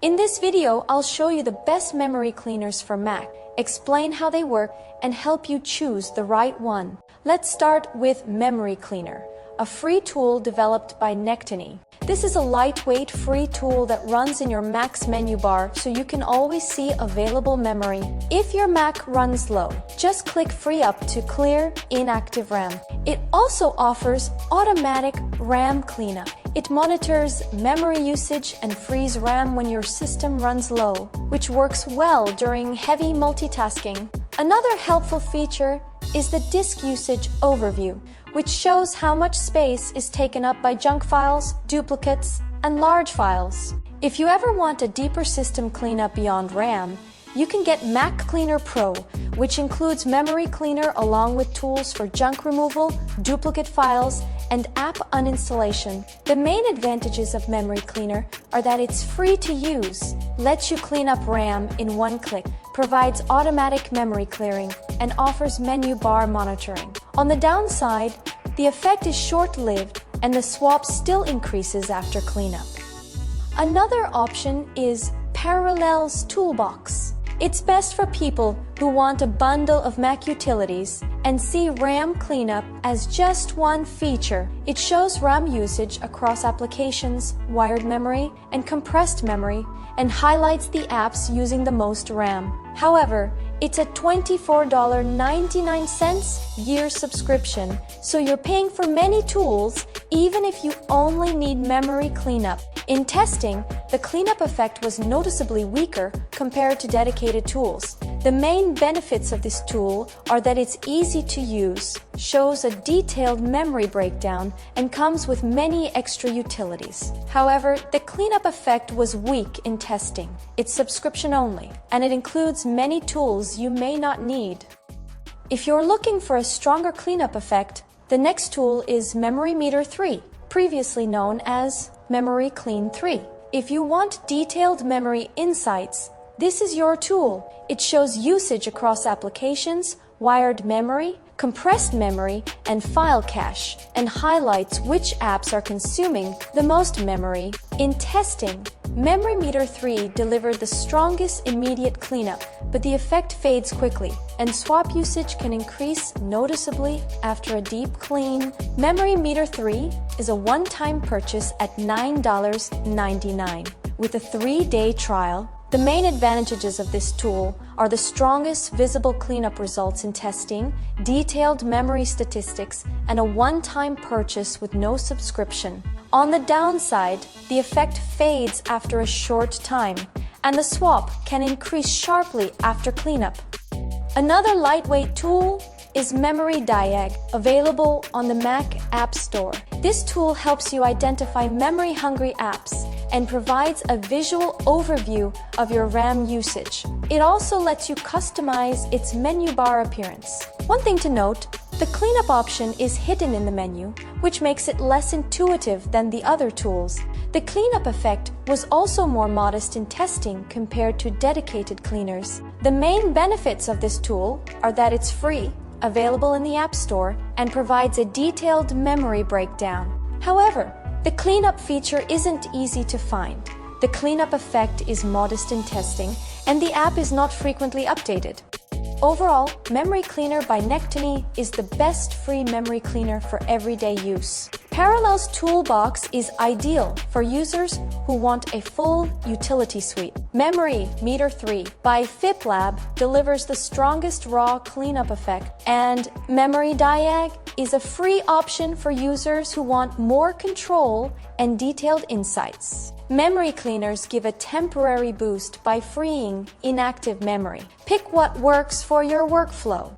In this video, I'll show you the best memory cleaners for Mac, explain how they work, and help you choose the right one. Let's start with Memory Cleaner, a free tool developed by Nectini. This is a lightweight free tool that runs in your Mac's menu bar so you can always see available memory. If your Mac runs low, just click Free Up to clear inactive RAM. It also offers automatic RAM cleanup. It monitors memory usage and frees RAM when your system runs low, which works well during heavy multitasking. Another helpful feature is the disk usage overview, which shows how much space is taken up by junk files, duplicates, and large files. If you ever want a deeper system cleanup beyond RAM, you can get Mac Cleaner Pro, which includes Memory Cleaner along with tools for junk removal, duplicate files, and app uninstallation. The main advantages of Memory Cleaner are that it's free to use, lets you clean up RAM in one click, provides automatic memory clearing, and offers menu bar monitoring. On the downside, the effect is short-lived and the swap still increases after cleanup. Another option is Parallels Toolbox. It's best for people who want a bundle of Mac utilities and see RAM cleanup as just one feature. It shows RAM usage across applications, wired memory, and compressed memory, and highlights the apps using the most RAM. However, it's a $24.99 year subscription, so you're paying for many tools even if you only need memory cleanup. In testing, the cleanup effect was noticeably weaker compared to dedicated tools. The main benefits of this tool are that it's easy to use, shows a detailed memory breakdown, and comes with many extra utilities. However, the cleanup effect was weak in testing. It's subscription only, and it includes many tools you may not need. If you're looking for a stronger cleanup effect, the next tool is Memory Meter 3, previously known as Memory Clean 3. If you want detailed memory insights, this is your tool. It shows usage across applications, wired memory, compressed memory, and file cache, and highlights which apps are consuming the most memory. In testing, Memory Meter 3 delivered the strongest immediate cleanup, but the effect fades quickly, and swap usage can increase noticeably after a deep clean. Memory Meter 3 is a one-time purchase at $9.99. With a 3-day trial, the main advantages of this tool are the strongest visible cleanup results in testing, detailed memory statistics, and a one-time purchase with no subscription. On the downside, the effect fades after a short time, and the swap can increase sharply after cleanup. Another lightweight tool is Memory Diag, available on the Mac App Store. This tool helps you identify memory-hungry apps and provides a visual overview of your RAM usage. It also lets you customize its menu bar appearance. One thing to note, the cleanup option is hidden in the menu, which makes it less intuitive than the other tools. The cleanup effect was also more modest in testing compared to dedicated cleaners. The main benefits of this tool are that it's free, available in the App Store, and provides a detailed memory breakdown. However, the cleanup feature isn't easy to find. The cleanup effect is modest in testing, and the app is not frequently updated. Overall, Memory Cleaner by Nectini is the best free memory cleaner for everyday use. Parallels Toolbox is ideal for users who want a full utility suite. Memory Meter 3 by FipLab delivers the strongest raw cleanup effect, and Memory Diag is a free option for users who want more control and detailed insights. Memory cleaners give a temporary boost by freeing inactive memory. Pick what works for your workflow.